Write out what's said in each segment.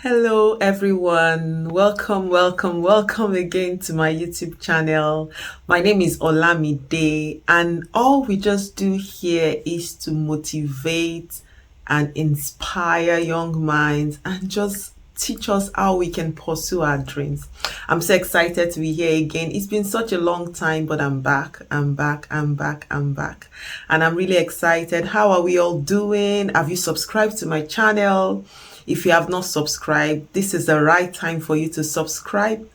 Hello, everyone. Welcome again to my YouTube channel. My name is Olamide, and all we just do here is to motivate and inspire young minds and just teach us how we can pursue our dreams. I'm so excited to be here again. It's been such a long time, but I'm back. I'm back. And I'm really excited. How are we all doing? Have you subscribed to my channel? If you have not subscribed, this is the right time for you to subscribe,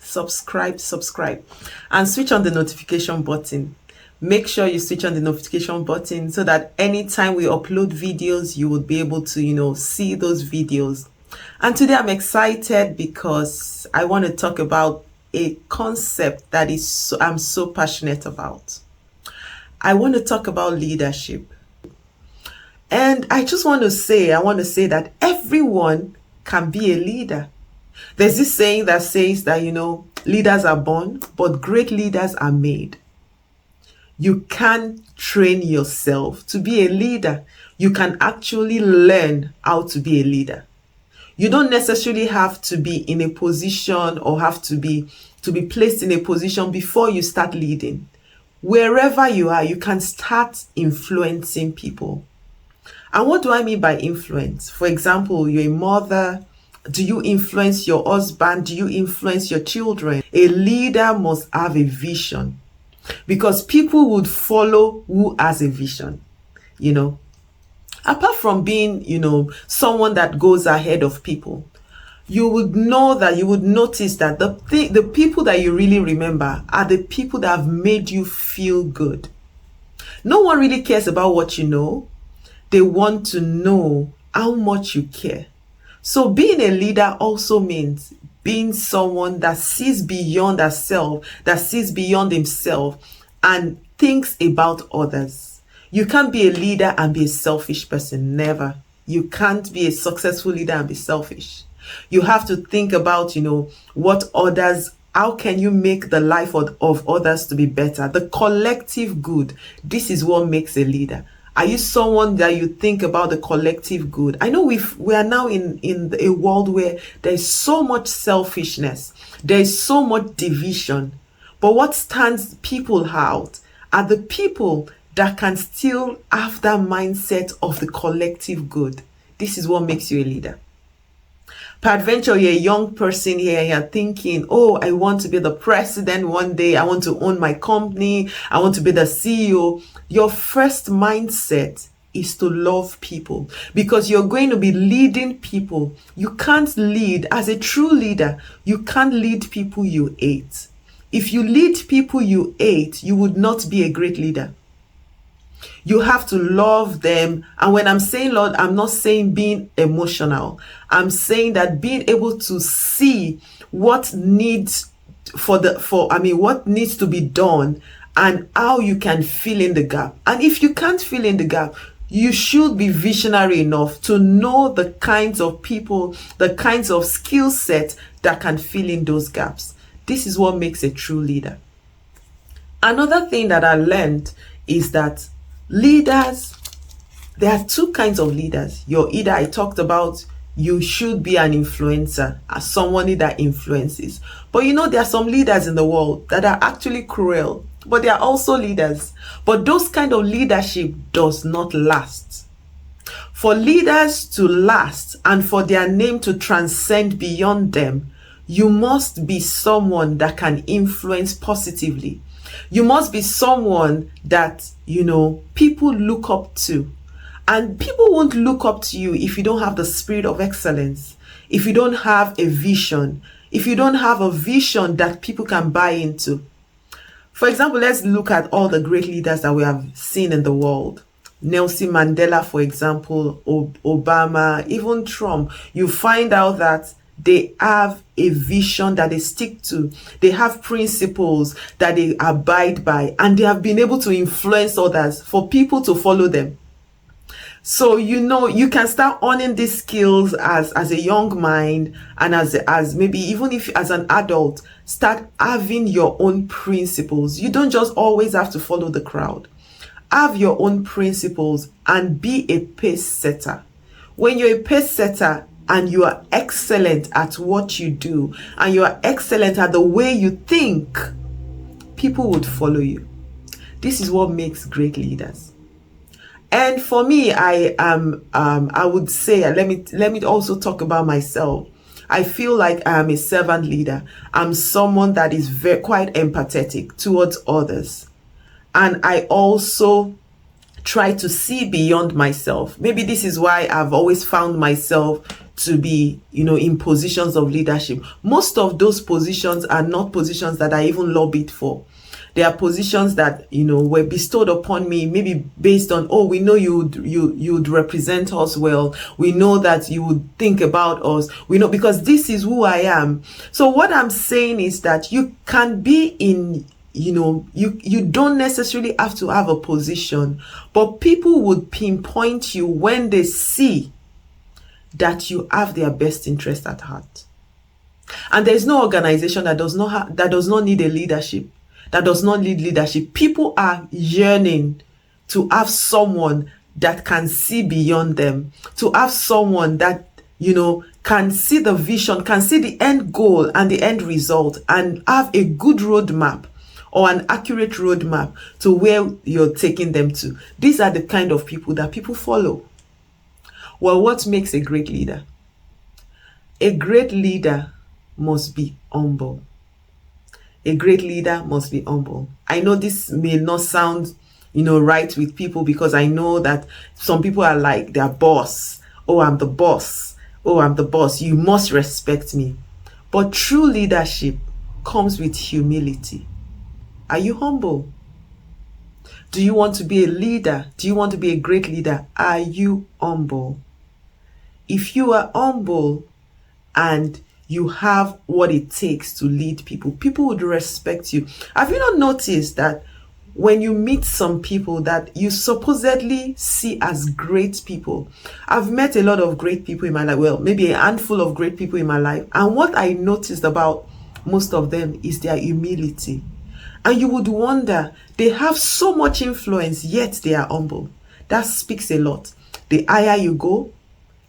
and switch on the notification button. Make sure you switch on the notification button so that anytime we upload videos, you would be able to, see those videos. And today I'm excited because I want to talk about a concept that I'm so passionate about. I want to talk about leadership. And I want to say that everyone can be a leader. There's this saying that says that, leaders are born, but great leaders are made. You can train yourself to be a leader. You can actually learn how to be a leader. You don't necessarily have to be in a position or have to be placed in a position before you start leading. Wherever you are, you can start influencing people. And what do I mean by influence? For example, you're a mother. Do you influence your husband? Do you influence your children? A leader must have a vision because people would follow who has a vision, Apart from being, someone that goes ahead of people, you would notice that the people that you really remember are the people that have made you feel good. No one really cares about what you know. They want to know how much you care. So being a leader also means being someone that sees beyond herself, that sees beyond himself and thinks about others. You can't be a leader and be a selfish person. Never. You can't be a successful leader and be selfish. You have to think about, how can you make the life of others to be better? The collective good. This is what makes a leader. Are you someone that you think about the collective good? I know we are now in a world where there's so much selfishness. There's so much division. But what stands people out are the people that can still have that mindset of the collective good. This is what makes you a leader. Peradventure, you're a young person here, you're thinking, oh, I want to be the president one day. I want to own my company. I want to be the CEO. Your first mindset is to love people because you're going to be leading people. You can't lead as a true leader. You can't lead people you hate. If you lead people you hate, you would not be a great leader. You have to love them. And when I'm saying Lord, I'm not saying being emotional. I'm saying that being able to see what needs what needs to be done and how you can fill in the gap. And if you can't fill in the gap, you should be visionary enough to know the kinds of people, the kinds of skill set that can fill in those gaps. This is what makes a true leader. Another thing that I learned is that leaders, there are two kinds of leaders. I talked about you should be an influencer, as someone that influences. But there are some leaders in the world that are actually cruel, but they are also leaders. But those kind of leadership does not last. For leaders to last and for their name to transcend beyond them, you must be someone that can influence positively. You must be someone that, people look up to. And people won't look up to you if you don't have the spirit of excellence, if you don't have a vision, if you don't have a vision that people can buy into. For example, let's look at all the great leaders that we have seen in the world. Nelson Mandela, for example, Obama, even Trump. You find out that they have a vision that they stick to. They have principles that they abide by, and they have been able to influence others for people to follow them. So, you can start owning these skills as a young mind, and as maybe even if as an adult, start having your own principles. You don't just always have to follow the crowd. Have your own principles and be a pace setter. When you're a pace setter and you are excellent at what you do, and you are excellent at the way you think, people would follow you. This is what makes great leaders. And for me, I would say, let me also talk about myself. I feel like I am a servant leader. I'm someone that is quite empathetic towards others. And I also try to see beyond myself. Maybe this is why I've always found myself to be, in positions of leadership. Most of those positions are not positions that I even lobbied for. They are positions that, were bestowed upon me, maybe based on, we know you'd represent us well. We know that you would think about us. We know, because this is who I am. So what I'm saying is that you can be in, you don't necessarily have to have a position, but people would pinpoint you when they see that you have their best interest at heart. And there's no organization that does not need a leadership, that does not need leadership. People are yearning to have someone that can see beyond them, to have someone that, can see the vision, can see the end goal and the end result, and have a good roadmap or an accurate roadmap to where you're taking them to. These are the kind of people that people follow. Well, what makes a great leader? A great leader must be humble. A great leader must be humble. I know this may not sound, right with people, because I know that some people are like their boss. Oh, I'm the boss. Oh, I'm the boss. You must respect me. But true leadership comes with humility. Are you humble? Do you want to be a leader? Do you want to be a great leader? Are you humble? If you are humble and you have what it takes to lead people, people would respect you. Have you not noticed that when you meet some people that you supposedly see as great people? I've met a lot of great people in my life. Well, maybe a handful of great people in my life. And what I noticed about most of them is their humility. And you would wonder, they have so much influence, yet they are humble. That speaks a lot. The higher you go,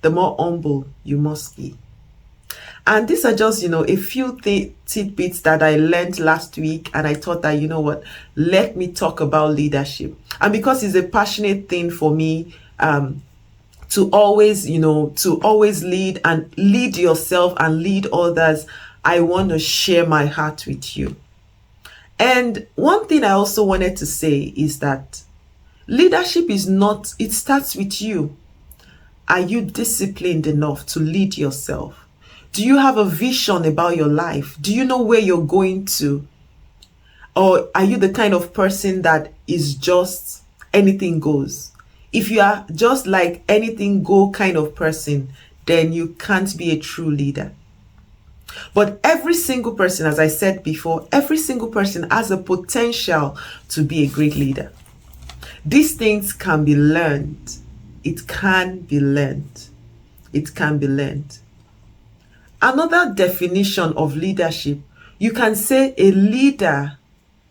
the more humble you must be. And these are just, a few tidbits that I learned last week. And I thought that, let me talk about leadership. And because it's a passionate thing for me, to always lead and lead yourself and lead others, I want to share my heart with you. And one thing I also wanted to say is that leadership it starts with you. Are you disciplined enough to lead yourself? Do you have a vision about your life? Do you know where you're going to? Or are you the kind of person that is just anything goes? If you are just like anything go kind of person, then you can't be a true leader. But every single person, as I said before, every single person has a potential to be a great leader. These things can be learned. It can be learned. It can be learned. Another definition of leadership, you can say a leader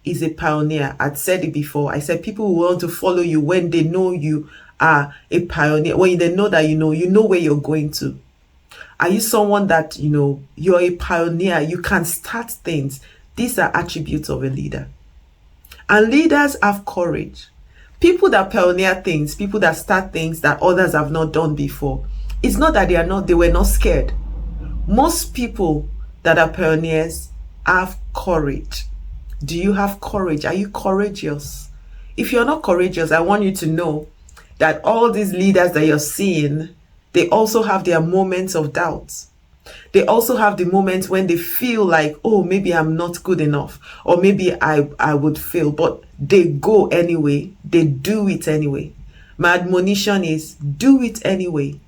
is a pioneer. I'd said it before. I said people will want to follow you when they know you are a pioneer, when they know that you know where you're going to. Are you someone that, you're a pioneer? You can start things. These are attributes of a leader. And leaders have courage. People that pioneer things, people that start things that others have not done before, it's not that they were not scared. Most people that are pioneers have courage. Do you have courage? Are you courageous? If you're not courageous, I want you to know that all these leaders that you're seeing, they also have their moments of doubt. They also have the moments when they feel like, oh, maybe I'm not good enough, or maybe I would fail, but they go anyway. They do it anyway. My admonition is, do it anyway.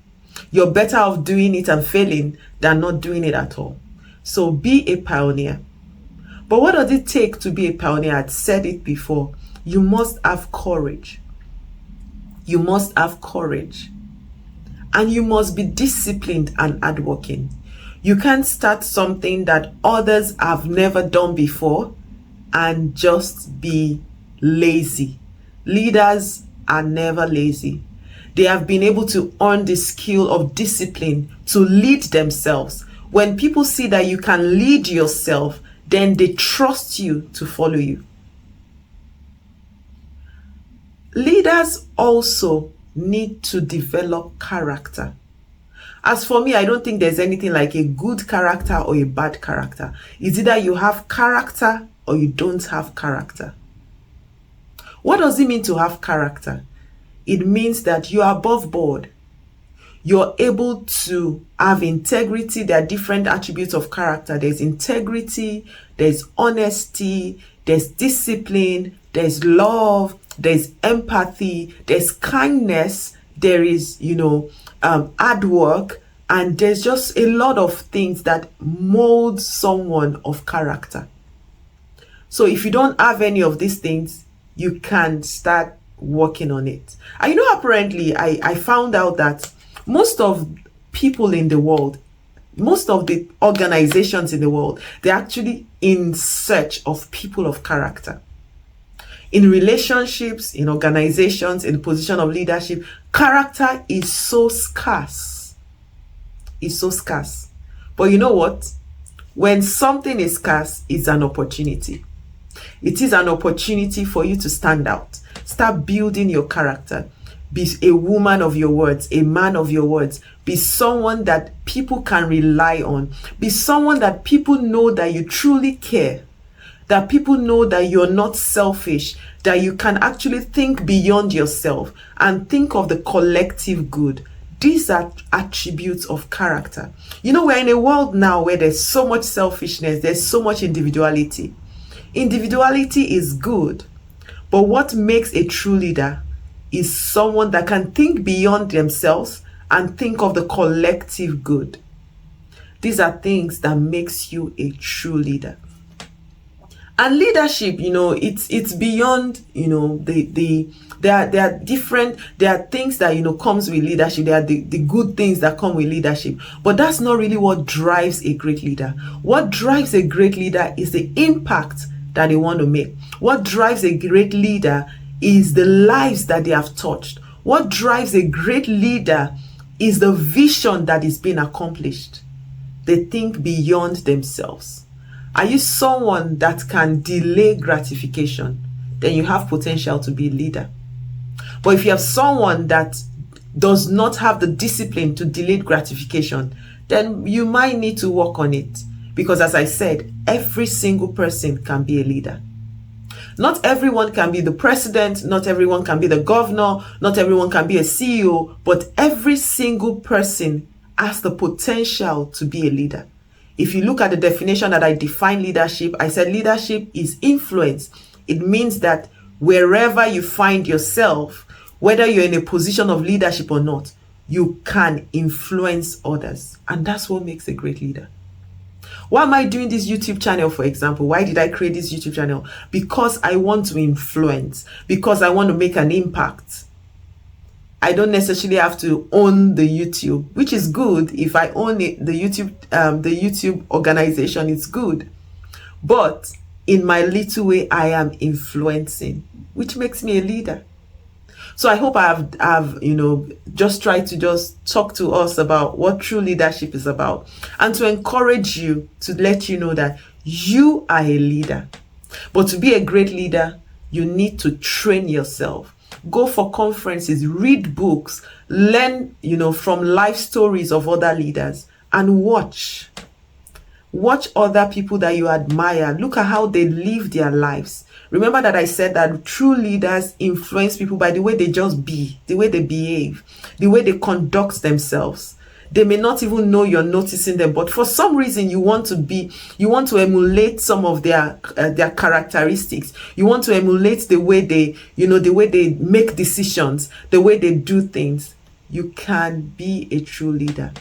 You're better off doing it and failing than not doing it at all. So be a pioneer. But what does it take to be a pioneer? I'd said it before. You must have courage. You must have courage. And you must be disciplined and hardworking. You can't start something that others have never done before and just be lazy. Leaders are never lazy. They have been able to earn the skill of discipline to lead themselves. When people see that you can lead yourself, then they trust you to follow you. Leaders also need to develop character. As for me, I don't think there's anything like a good character or a bad character. It's either you have character or you don't have character. What does it mean to have character? It means that you are above board. You're able to have integrity. There are different attributes of character. There's integrity, there's honesty, there's discipline, there's love, there's empathy, there's kindness, there is, hard work, and there's just a lot of things that mold someone of character. So if you don't have any of these things, you can start working on it. And apparently I found out that most of people in the world, most of the organizations in the world, they're actually in search of people of character. In relationships, in organizations, in position of leadership, character is so scarce. It's so scarce. But you know what? When something is scarce, it's an opportunity. It is an opportunity for you to stand out. Start building your character. Be a woman of your words, a man of your words. Be someone that people can rely on. Be someone that people know that you truly care. That people know that you're not selfish, that you can actually think beyond yourself and think of the collective good. These are attributes of character. We're in a world now where there's so much selfishness, there's so much individuality. Individuality is good, but what makes a true leader is someone that can think beyond themselves and think of the collective good. These are things that makes you a true leader. And leadership, it's beyond, there are things that, comes with leadership. There are the good things that come with leadership. But that's not really what drives a great leader. What drives a great leader is the impact that they want to make. What drives a great leader is the lives that they have touched. What drives a great leader is the vision that is being accomplished. They think beyond themselves. Are you someone that can delay gratification? Then you have potential to be a leader. But if you have someone that does not have the discipline to delay gratification, then you might need to work on it. Because as I said, every single person can be a leader. Not everyone can be the president, not everyone can be the governor, not everyone can be a CEO, but every single person has the potential to be a leader. If you look at the definition that I define leadership, I said leadership is influence. It means that wherever you find yourself, whether you're in a position of leadership or not, you can influence others. And that's what makes a great leader. Why am I doing this YouTube channel, for example? Why did I create this YouTube channel? Because I want to influence, because I want to make an impact. I don't necessarily have to own the YouTube, which is good. If I own it, the YouTube organization, it's good. But in my little way, I am influencing, which makes me a leader. So I hope I have just tried to just talk to us about what true leadership is about, and to encourage you, to let you know that you are a leader. But to be a great leader, you need to train yourself. Go for conferences, read books, learn, from life stories of other leaders, and watch. Watch other people that you admire. Look at how they live their lives. Remember that I said that true leaders influence people by the way they just be, the way they behave, the way they conduct themselves. They may not even know you're noticing them, but for some reason you want to emulate some of their characteristics. You want to emulate the way they make decisions, the way they do things. You can be a true leader.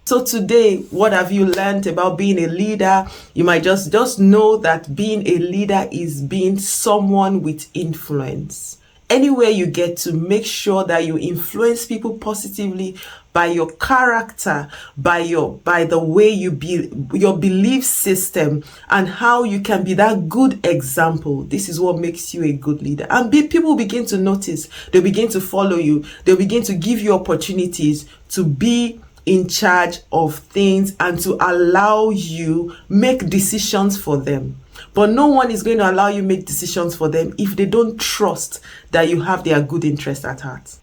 So today, what have you learned about being a leader? You might just know that being a leader is being someone with influence. Anywhere you get to, make sure that you influence people positively by your character, by the way you be, your belief system, and how you can be that good example. This is what makes you a good leader. And people begin to notice, they begin to follow you, they begin to give you opportunities to be in charge of things and to allow you make decisions for them. But no one is going to allow you make decisions for them if they don't trust that you have their good interest at heart.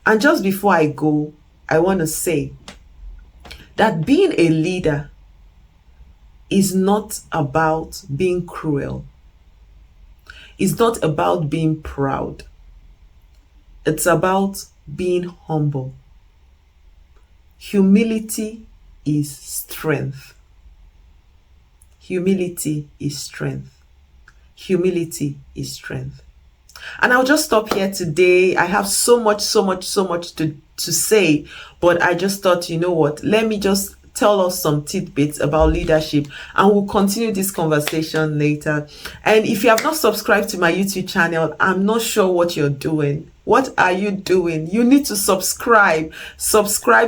And just before I go, I want to say that being a leader is not about being cruel. It's not about being proud. It's about being humble. Humility is strength. Humility is strength. Humility is strength. And I'll just stop here today. I have so much to say, but I just thought, you know what, let me just tell us some tidbits about leadership, and we'll continue this conversation later. And if you have not subscribed to my YouTube channel, I'm not sure what you're doing. What are you doing? You need to subscribe to my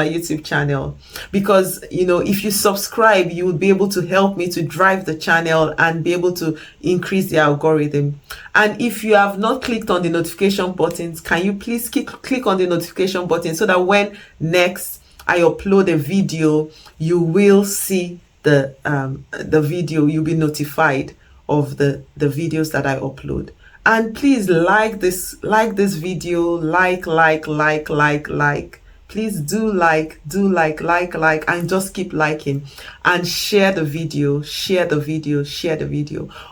YouTube channel, because, you know, if you subscribe, you will be able to help me to drive the channel and be able to increase the algorithm. And if you have not clicked on the notification buttons, can you please click on the notification button so that when next I upload a video, you will see the video. You'll be notified of the videos that I upload. And please like this video, please do like, and just keep liking, and share the video.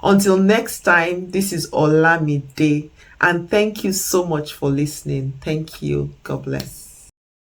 Until next time, this is Olamide, and thank you so much for listening. Thank you. God bless.